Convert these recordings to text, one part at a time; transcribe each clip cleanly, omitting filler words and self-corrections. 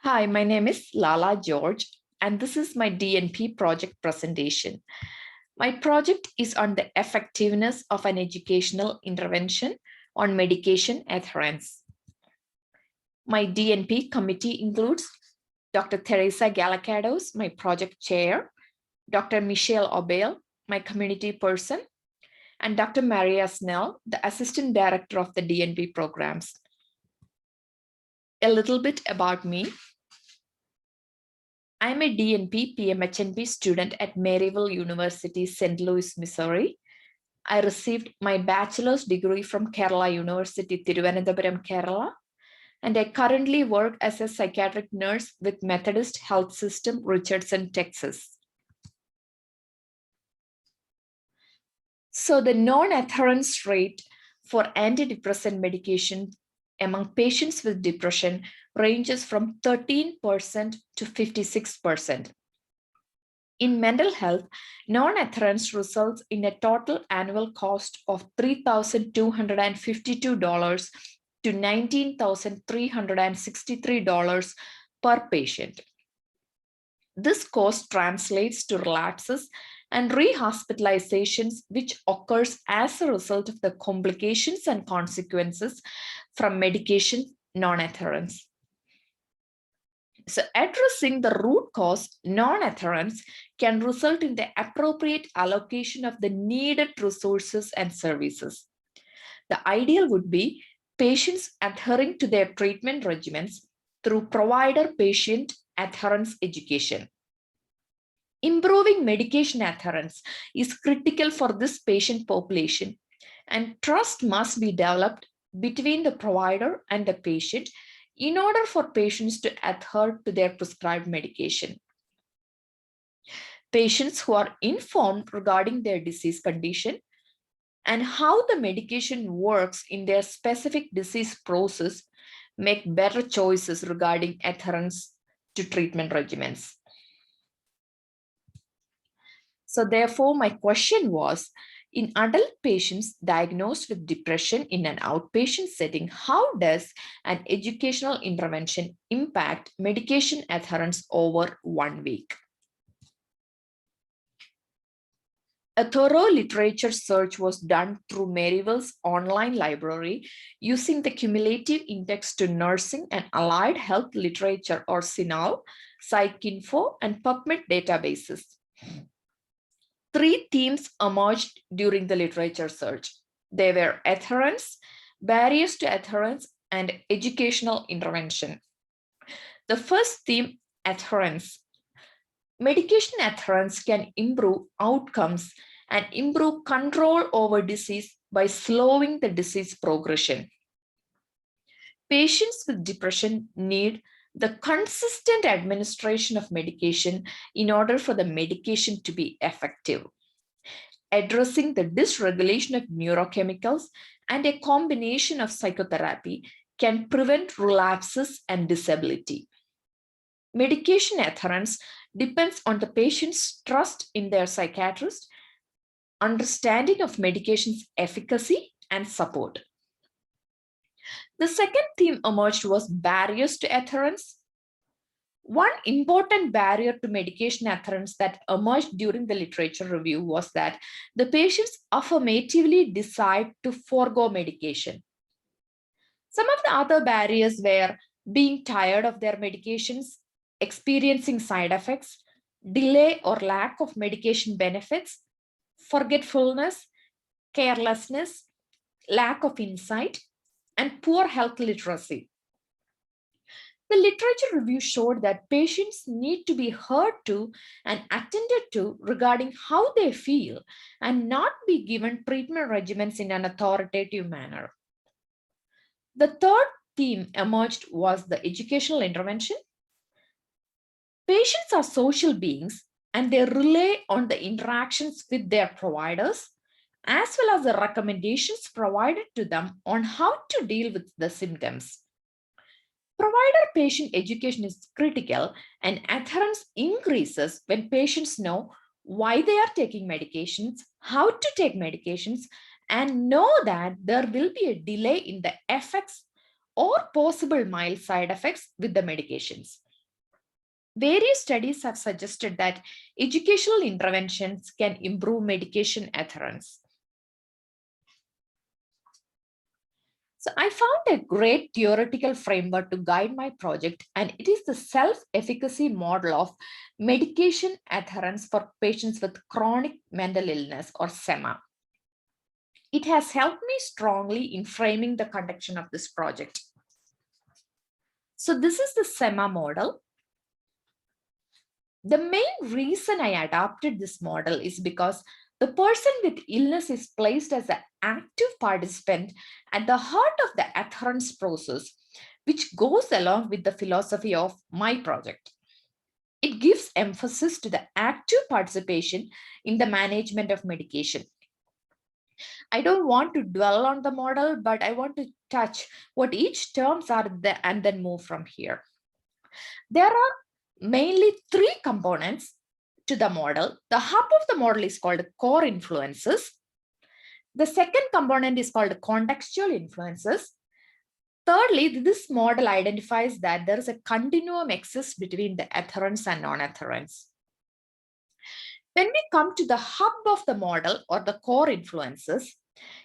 Hi, my name is Lala George, and this is my DNP project presentation. My project is on the effectiveness of an educational intervention on medication adherence. My DNP committee includes Dr. Teresa Galakados, my project chair, Dr. Michelle Obel, my community person, and Dr. Maria Snell, the assistant director of the DNP programs. A little bit about me. I'm a DNP PMHNP student at Maryville University, St. Louis, Missouri. I received my bachelor's degree from Kerala University, Thiruvananthapuram, Kerala, and I currently work as a psychiatric nurse with Methodist Health System, Richardson, Texas. So the non-adherence rate for antidepressant medication among patients with depression ranges from 13% to 56%. In mental health, non-adherence results in a total annual cost of $3,252 to $19,363 per patient. This cost translates to relapses and rehospitalizations, which occurs as a result of the complications and consequences from medication non-adherence. So addressing the root cause, non-adherence, can result in the appropriate allocation of the needed resources and services. The ideal would be patients adhering to their treatment regimens through provider-patient adherence education. Improving medication adherence is critical for this patient population, and trust must be developed between the provider and the patient in order for patients to adhere to their prescribed medication. Patients who are informed regarding their disease condition and how the medication works in their specific disease process make better choices regarding adherence to treatment regimens. So therefore, my question was, in adult patients diagnosed with depression in an outpatient setting, how does an educational intervention impact medication adherence over 1 week? A thorough literature search was done through Maryville's online library using the Cumulative Index to Nursing and Allied Health Literature, or CINAL, PsycInfo, and PubMed databases. 3 themes emerged during the literature search. They were adherence, barriers to adherence, and educational intervention. The first theme, adherence. Medication adherence can improve outcomes and improve control over disease by slowing the disease progression. Patients with depression need the consistent administration of medication in order for the medication to be effective. Addressing the dysregulation of neurochemicals and a combination of psychotherapy can prevent relapses and disability. Medication adherence depends on the patient's trust in their psychiatrist, understanding of medication's efficacy, and support. The second theme emerged was barriers to adherence. One important barrier to medication adherence that emerged during the literature review was that the patients affirmatively decide to forego medication. Some of the other barriers were being tired of their medications, experiencing side effects, delay or lack of medication benefits, forgetfulness, carelessness, lack of insight, and poor health literacy. The literature review showed that patients need to be heard to and attended to regarding how they feel and not be given treatment regimens in an authoritative manner. The third theme emerged was the educational intervention. Patients are social beings and they rely on the interactions with their providers as well as the recommendations provided to them on how to deal with the symptoms. Provider-patient education is critical, and adherence increases when patients know why they are taking medications, how to take medications, and know that there will be a delay in the effects or possible mild side effects with the medications. Various studies have suggested that educational interventions can improve medication adherence. So I found a great theoretical framework to guide my project, and it is the self-efficacy model of medication adherence for patients with chronic mental illness, or SEMA. It has helped me strongly in framing the conduction of this project. So this is the SEMA model. The main reason I adopted this model is because the person with illness is placed as an active participant at the heart of the adherence process, which goes along with the philosophy of my project. It gives emphasis to the active participation in the management of medication. I don't want to dwell on the model, but I want to touch what each terms are there and then move from here. There are mainly three components to the model. The hub of the model is called core influences. The second component is called contextual influences. Thirdly, this model identifies that there is a continuum exists between the adherence and non-adherence. When we come to the hub of the model, or the core influences,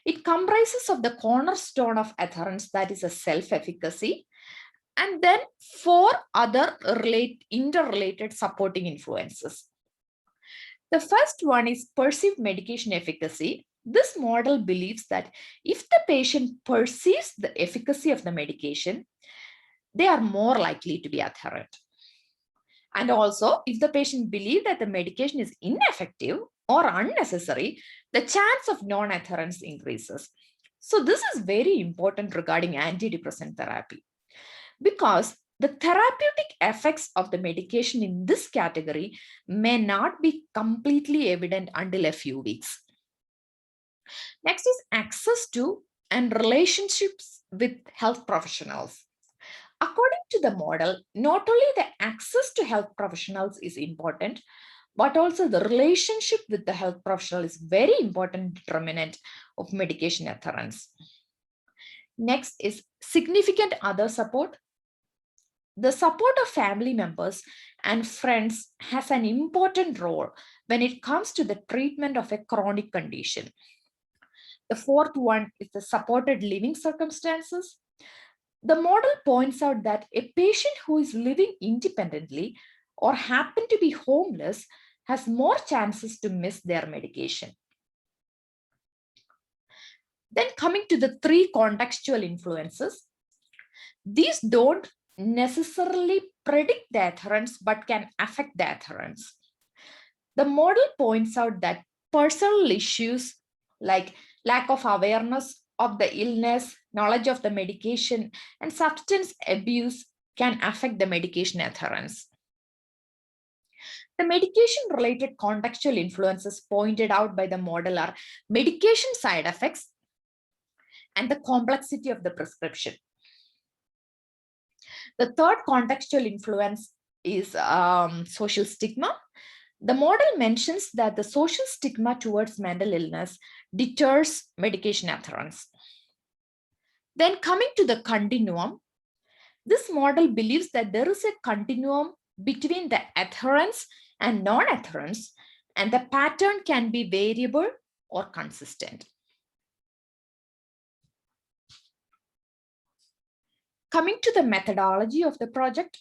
it comprises of the cornerstone of adherence, that is a self-efficacy, and then four other interrelated supporting influences. The first one is perceived medication efficacy. This model believes that if the patient perceives the efficacy of the medication, they are more likely to be adherent. And also, if the patient believes that the medication is ineffective or unnecessary, the chance of non-adherence increases. So this is very important regarding antidepressant therapy, because the therapeutic effects of the medication in this category may not be completely evident until a few weeks. Next is access to and relationships with health professionals. According to the model, not only the access to health professionals is important, but also the relationship with the health professional is very important determinant of medication adherence. Next is significant other support. The support of family members and friends has an important role when it comes to the treatment of a chronic condition. The fourth one is the supported living circumstances. The model points out that a patient who is living independently or happen to be homeless has more chances to miss their medication. Then coming to the three contextual influences, these don't necessarily predict the adherence but can affect the adherence. The model points out that personal issues like lack of awareness of the illness, knowledge of the medication, and substance abuse can affect the medication adherence. The medication-related contextual influences pointed out by the model are medication side effects and the complexity of the prescription. The third contextual influence is social stigma. The model mentions that the social stigma towards mental illness deters medication adherence. Then coming to the continuum, this model believes that there is a continuum between the adherence and non-adherence, and the pattern can be variable or consistent. Coming to the methodology of the project,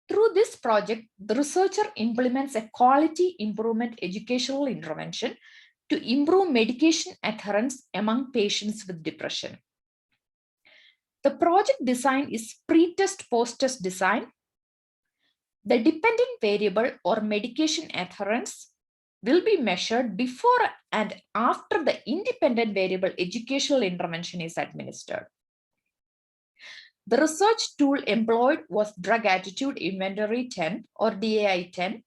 through this project, the researcher implements a quality improvement educational intervention to improve medication adherence among patients with depression. The project design is pre-test, post-test design. The dependent variable or medication adherence will be measured before and after the independent variable educational intervention is administered. The research tool employed was Drug Attitude Inventory 10 or DAI-10.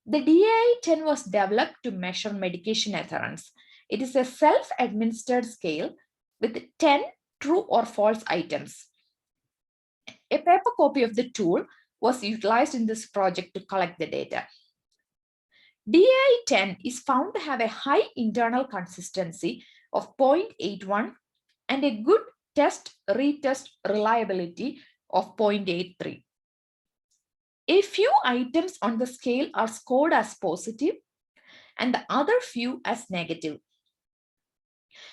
The DAI-10 was developed to measure medication adherence. It is a self-administered scale with 10 true or false items. A paper copy of the tool was utilized in this project to collect the data. DAI-10 is found to have a high internal consistency of 0.81 and a good test-retest reliability of 0.83. A few items on the scale are scored as positive and the other few as negative.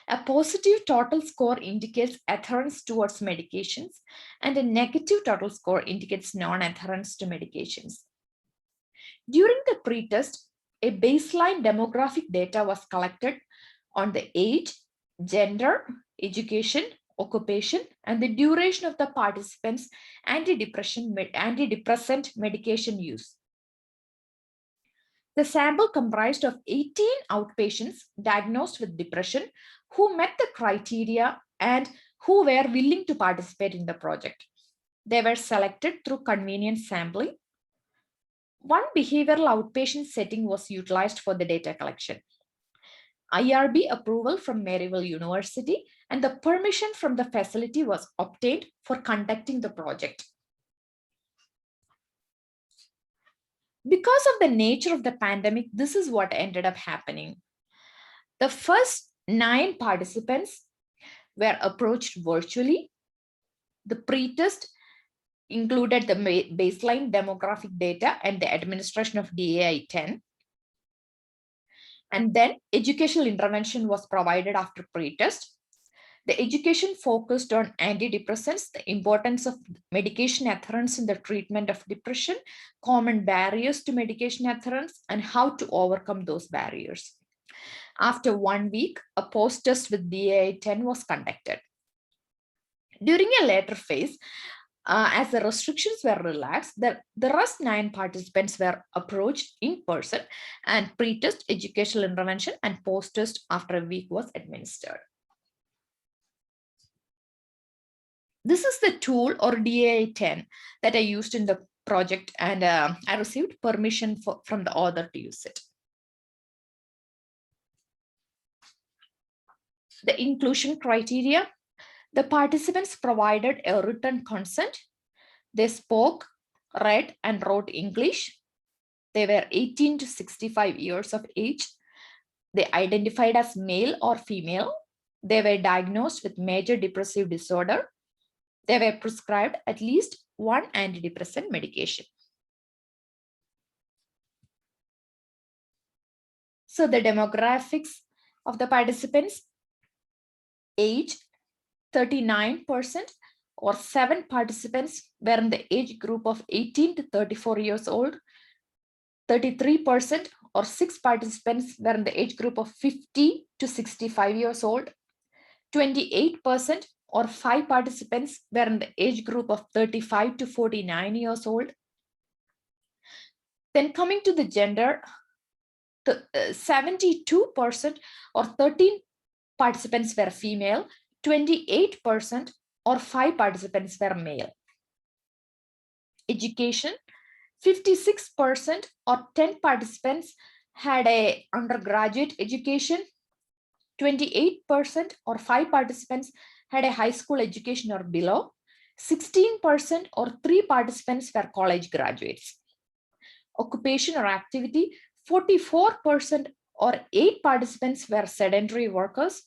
A positive total score indicates adherence towards medications, and a negative total score indicates non-adherence to medications. During the pretest, a baseline demographic data was collected on the age, gender, education, occupation, and the duration of the participants' antidepressant medication use. The sample comprised of 18 outpatients diagnosed with depression who met the criteria and who were willing to participate in the project. They were selected through convenient sampling. One behavioral outpatient setting was utilized for the data collection. IRB approval from Maryville University and the permission from the facility was obtained for conducting the project. Because of the nature of the pandemic, this is what ended up happening. The first 9 participants were approached virtually. The pretest included the baseline demographic data and the administration of DAI-10. And then educational intervention was provided after pretest. The education focused on antidepressants, the importance of medication adherence in the treatment of depression, common barriers to medication adherence, and how to overcome those barriers. After 1 week, a post-test with DAI-10 was conducted. During a later phase, as the restrictions were relaxed, the rest 9 participants were approached in person and pre-test educational intervention and post-test after a week was administered. This is the tool or DAI-10 that I used in the project, and I received permission from the author to use it. The inclusion criteria. The participants provided a written consent. They spoke, read, and wrote English. They were 18 to 65 years of age. They identified as male or female. They were diagnosed with major depressive disorder. They were prescribed at least 1 antidepressant medication. So the demographics of the participants: age 39%, or 7 participants were in the age group of 18 to 34 years old. 33%, or 6 participants were in the age group of 50 to 65 years old. 28%, or 5 participants were in the age group of 35 to 49 years old. Then coming to the gender, 72%, or 13 participants were female. 28%, or 5 participants were male. Education, 56%, or 10 participants had a undergraduate education. 28%, or 5 participants had a high school education or below. 16%, or 3 participants were college graduates. Occupation or activity, 44%, or 8 participants were sedentary workers.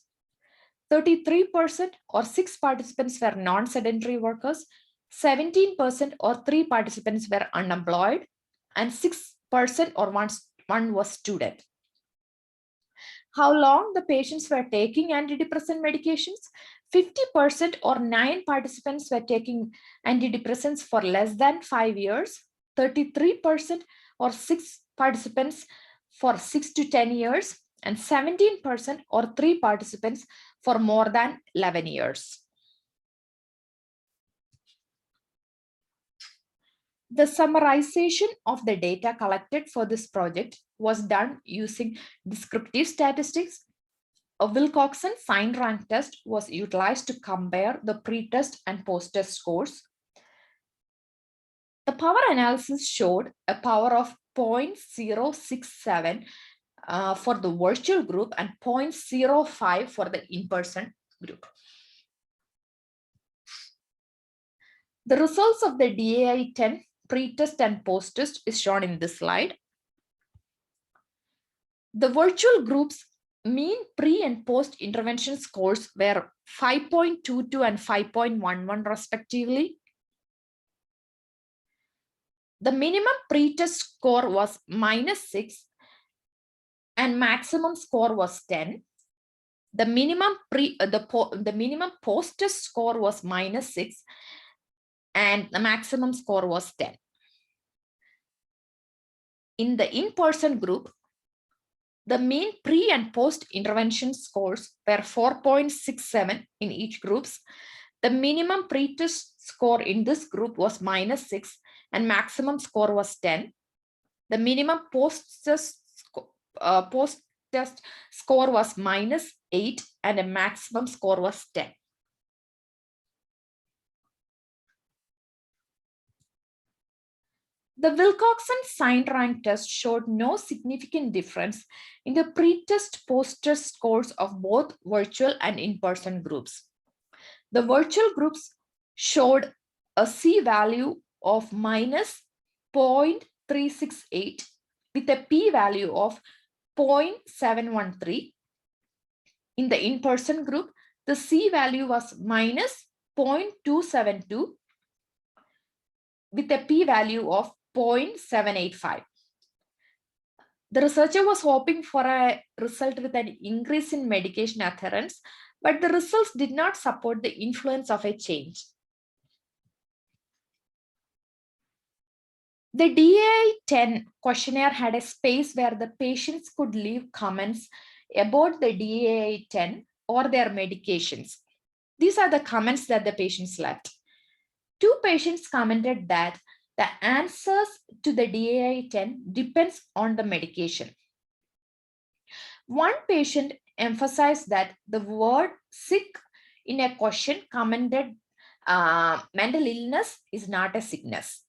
33%, or 6 participants were non-sedentary workers. 17%, or 3 participants were unemployed, and 6%, or one was student. How long the patients were taking antidepressant medications? 50%, or 9 participants were taking antidepressants for less than 5 years. 33%, or 6 participants for 6 to 10 years, and 17%, or 3 participants for more than 11 years. The summarization of the data collected for this project was done using descriptive statistics. A Wilcoxon sign rank test was utilized to compare the pre-test and post-test scores. The power analysis showed a power of 0.067 for the virtual group and 0.05 for the in-person group. The results of the DAI-10 pre-test and post-test is shown in this slide. The virtual groups mean pre and post intervention scores were 5.22 and 5.11 respectively. The minimum pre-test score was -6 and maximum score was 10. The minimum the minimum post-test score was -6 and the maximum score was 10. In the in-person group, the mean pre and post intervention scores were 4.67 in each groups. The minimum pre-test score in this group was -6 and maximum score was 10. The minimum post-test score was -8 and a maximum score was 10. The Wilcoxon signed rank test showed no significant difference in the pre-test post-test scores of both virtual and in-person groups. The virtual groups showed a C-value of -0.368 with a p-value of 0.713. In the in-person group, the C-value was -0.272 with a p-value of 0.785. The researcher was hoping for a result with an increase in medication adherence, but the results did not support the influence of a change. The DAI-10 questionnaire had a space where the patients could leave comments about the DAI-10 or their medications. These are the comments that the patients left. 2 patients commented that the answers to the DAI-10 depends on the medication. One patient emphasized that the word sick in a question commented mental illness is not a sickness.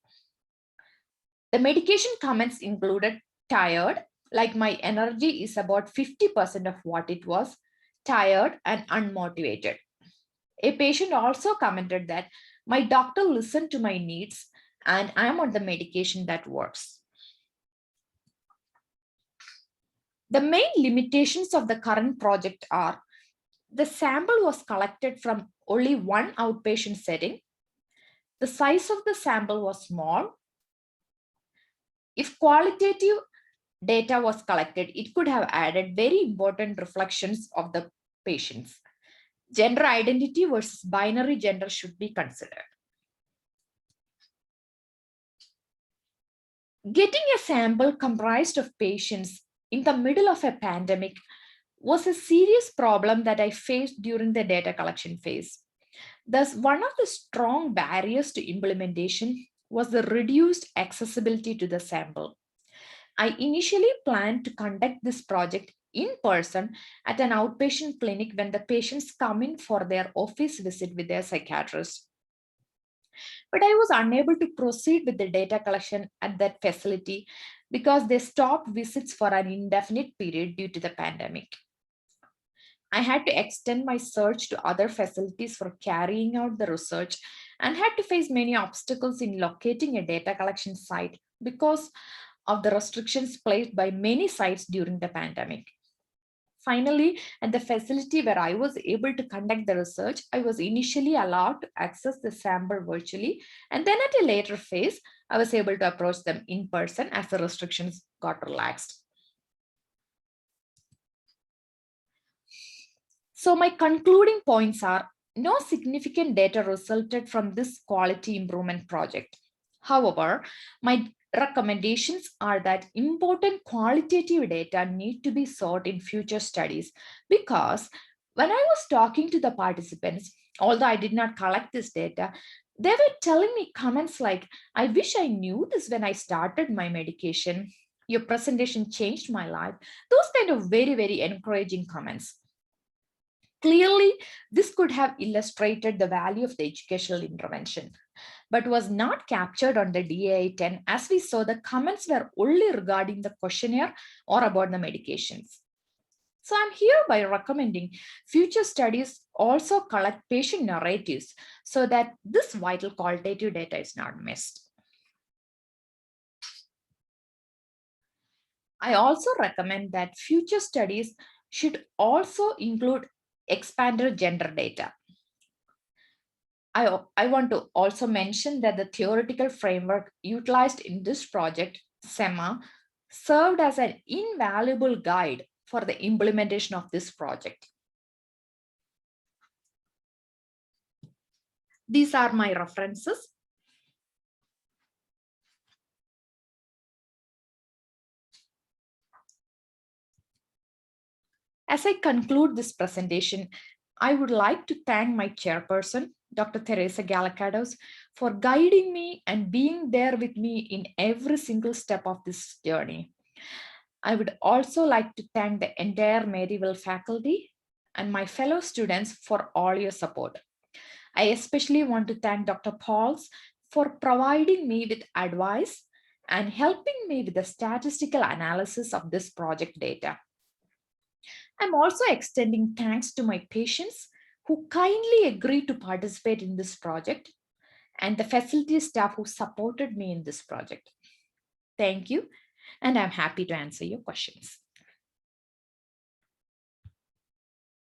The medication comments included tired, like my energy is about 50% of what it was, tired and unmotivated. A patient also commented that my doctor listened to my needs and I am on the medication that works. The main limitations of the current project are the sample was collected from only one outpatient setting. The size of the sample was small. If qualitative data was collected, it could have added very important reflections of the patients. Gender identity versus binary gender should be considered. Getting a sample comprised of patients in the middle of a pandemic was a serious problem that I faced during the data collection phase. Thus, one of the strong barriers to implementation was the reduced accessibility to the sample. I initially planned to conduct this project in person at an outpatient clinic when the patients come in for their office visit with their psychiatrist. But I was unable to proceed with the data collection at that facility because they stopped visits for an indefinite period due to the pandemic. I had to extend my search to other facilities for carrying out the research and had to face many obstacles in locating a data collection site because of the restrictions placed by many sites during the pandemic. Finally, at the facility where I was able to conduct the research, I was initially allowed to access the sample virtually, and then at a later phase, I was able to approach them in person as the restrictions got relaxed. So my concluding points are, no significant data resulted from this quality improvement project. However, my recommendations are that important qualitative data need to be sought in future studies, because when I was talking to the participants, although I did not collect this data, they were telling me comments like, I wish I knew this when I started my medication. Your presentation changed my life. Those kind of very, very encouraging comments. Clearly, this could have illustrated the value of the educational intervention, but was not captured on the DAI-10 as we saw the comments were only regarding the questionnaire or about the medications. So I'm hereby recommending future studies also collect patient narratives so that this vital qualitative data is not missed. I also recommend that future studies should also include expanded gender data. I want to also mention that the theoretical framework utilized in this project, SEMA, served as an invaluable guide for the implementation of this project. These are my references. As I conclude this presentation, I would like to thank my chairperson, Dr. Teresa Gallicados, for guiding me and being there with me in every single step of this journey. I would also like to thank the entire Maryville faculty and my fellow students for all your support. I especially want to thank Dr. Pauls for providing me with advice and helping me with the statistical analysis of this project data. I'm also extending thanks to my patients who kindly agreed to participate in this project and the facility staff who supported me in this project. Thank you, and I'm happy to answer your questions.